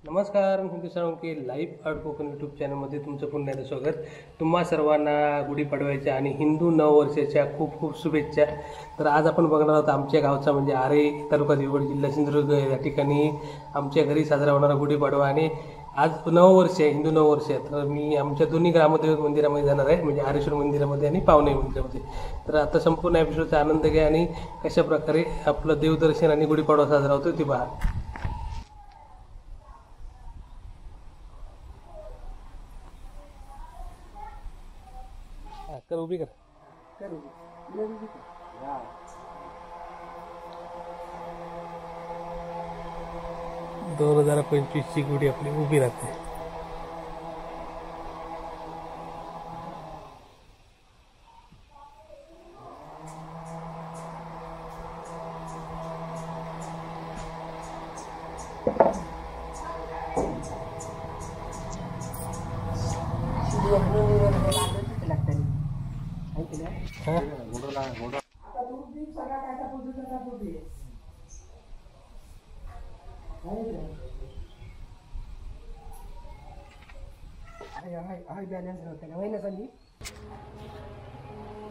नमस्कार, मी Hindu Salunkhe live art Konkan YouTube चॅनलमध्ये तुमचं पुन्हा एकदा स्वागत. तुम्हा सर्वांना गुढीपाडव्याच्या आणि हिंदू नववर्षाच्या खूप खूप शुभेच्छा. तर आज आपण बघणार आहोत आमच्या गावचा म्हणजे आरे तालुका देवगड जिल्हा सिंधुदुर्ग या ठिकाणी आमच्या घरी साजरा होणारा गुढीपाडवा. आणि आज नववर्ष आहे, हिंदू नववर्ष आहे. तर मी आमच्या दोन्ही ग्रामदेवत मंदिरामध्ये जाणार आहे, म्हणजे आरेश्वर मंदिरामध्ये आणि पावनाई मंदिरामध्ये. तर आता संपूर्ण एपिसोडचा आनंद घ्या आणि कशा प्रकारे आपलं देवदर्शन आणि गुढीपाडवा साजरा होतो ते पहा. कर उभी कर 2025 ची गुढी आपली उभी राहते.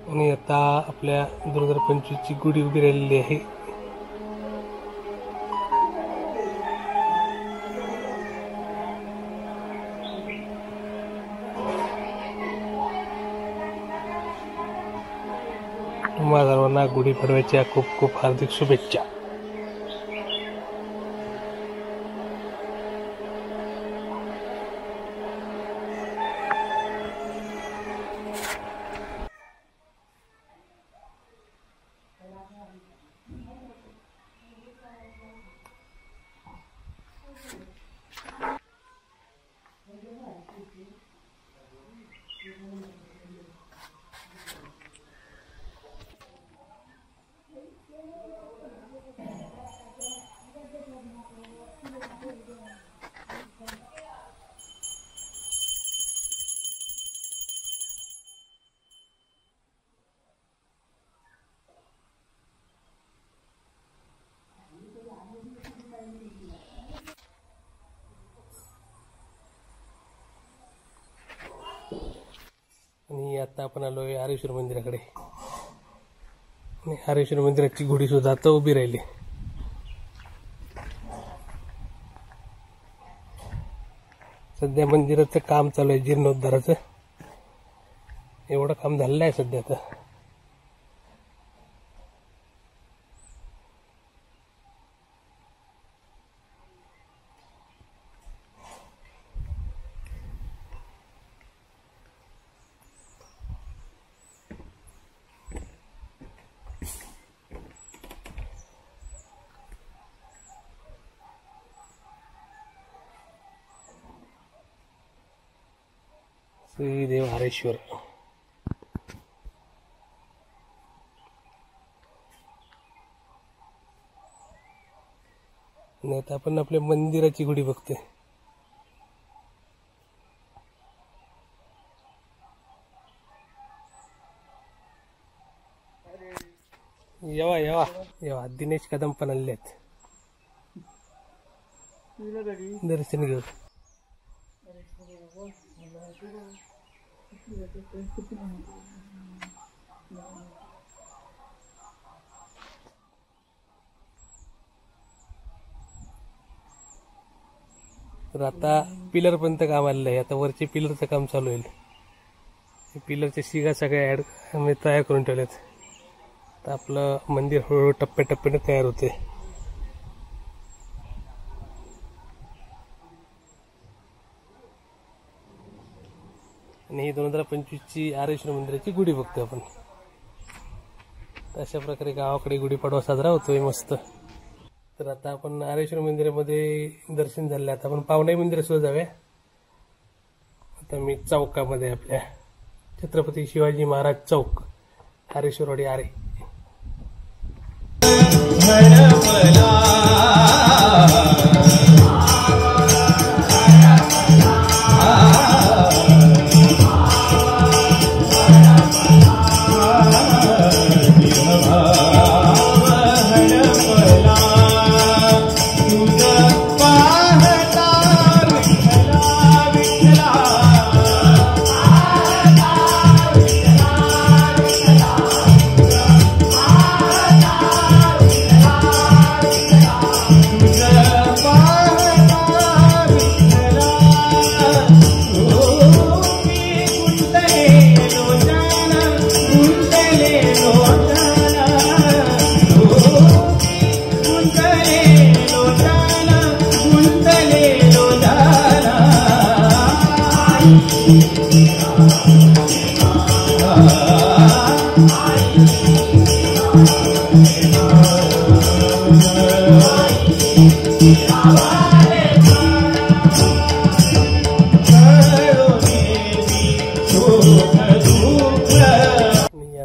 आणि आता आपल्या 2025 ची गुढी उभी राहिलेली आहे. तुम्हा सर्वांना गुढीपाडव्याच्या खूप खूप हार्दिक शुभेच्छा. आणि आता आपण आलोय आरेश्वर मंदिराकडे. आणि आरेश्वर मंदिराची गुढी सुद्धा आता उभी राहिली. सध्या मंदिराचं काम चालू आहे, जीर्णोद्धाराचं. एवढं काम झालेलं आहे सध्या. आता श्री देव हरेश्वर. आणि आता आपण आपल्या मंदिराची गुढी बघतोय. येवा येवा येवा दिनेश कदम पण आले आहेत दर्शन घेऊन. तर आता पिलर पर्यंत काम आलेलं आहे. आता वरचे पिलरचं काम चालू होईल. पिलरच्या शिगा सगळ्या ऍड तयार करून ठेवल्यात. तर आपलं मंदिर हळूहळू टप्प्याटप्प्याने तयार होते. आणि 2025 ची आरेश्वर मंदिराची गुढी बघतोय आपण. अशा प्रकारे गावाकडे गुढीपाडवा साजरा होतोय मस्त. तर आता आपण आरेश्वर मंदिरामध्ये दर्शन झाले. आता आपण पावनाई मंदिर सुद्धा जाऊया. आता मी चौकामध्ये आपल्या छत्रपती शिवाजी महाराज चौक हरेश्वरवाडी आरे.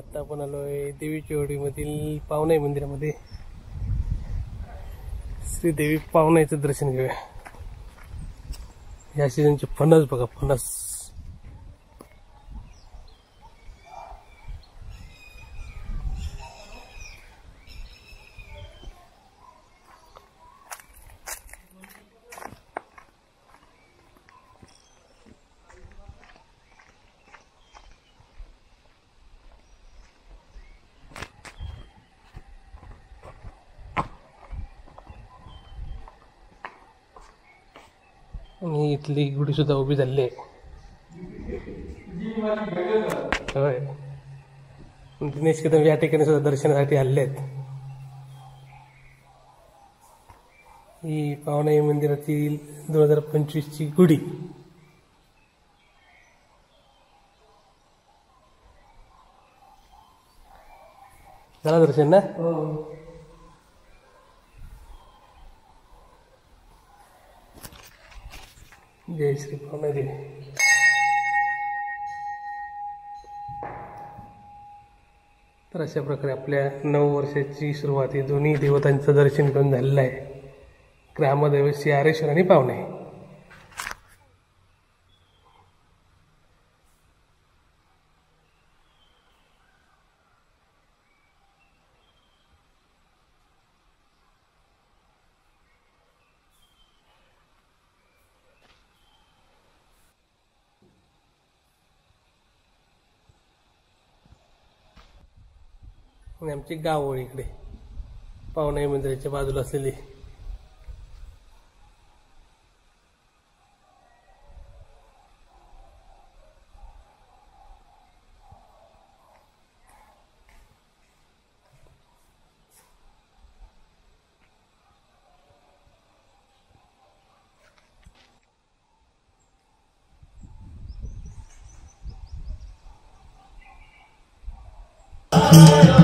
आता आपण आलोय देवीच्या वाडीमधील पावनाई मंदिरामध्ये. श्रीदेवी पावनाईचं दर्शन घेऊया. या सीझनचे फणस बघा, फणस. आणि इथली गुढी सुद्धा उभी झाली आहे. होय, दिनेश कदम या ठिकाणी सुद्धा दर्शनासाठी आले आहेत. ही पावनाई मंदिरातील 2025ची गुढी. झालं दर्शन ना? जय श्री पावनाई देवी. तर अशा प्रकारे आपल्या नववर्षाची सुरुवात ही दोन्ही देवतांचं दर्शन घेऊन झालेलं आहे. ग्रामदैवत श्री हरेश्वर आणि पावनाई. आणि आमची गावोळी इकडे पावनाई मंदिराच्या बाजूला असलेली. Ah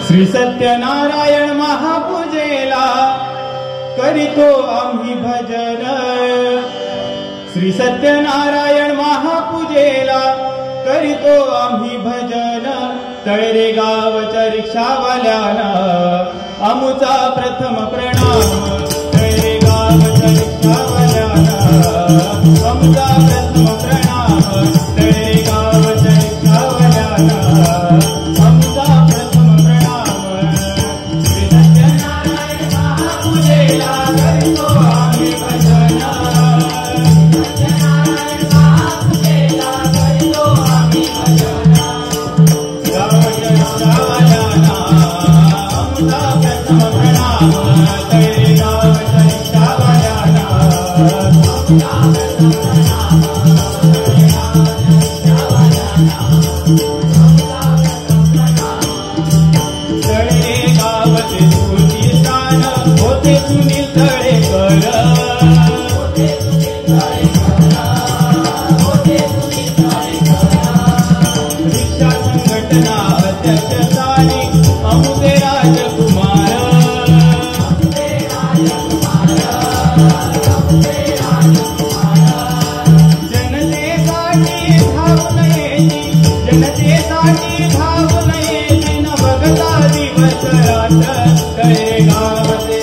श्री सत्यनारायण महापूजेला करीतो आम्ही भजन। श्री सत्यनारायण महापूजेला करीतो आम्ही भजन। तळरे गावच्या रिक्षावाल्यांना आमुचा प्रथम प्रणाम। तळरे गावच्या रिक्षावाल्यांना आमुचा प्रथम प्रणाम। तळरे गावच्या रिक्षावाल्यांना आमुचा प्रथम प्रणाम। श्री सत्यनारायण महापूजेला करीतो आम्ही भजन। सत्यनारायण महापूजेला करीतो आम्ही भजन। गावच्या रिक्षावाल्यांना आमुचा प्रथम प्रणाम। तळरे गावच्या रिक्षावाल्यांना आमुचा प्रथम प्रणाम। तळे गावचे स्फूर्तिस्थान होते सुनील तळेकर। रिक्षा संघटना अध्यक्ष स्थानी अमुते राजकुमार। जनतेसाठी धावून येती, जनतेसाठी धावून येती न बघता दिवस रात। तळे गावचे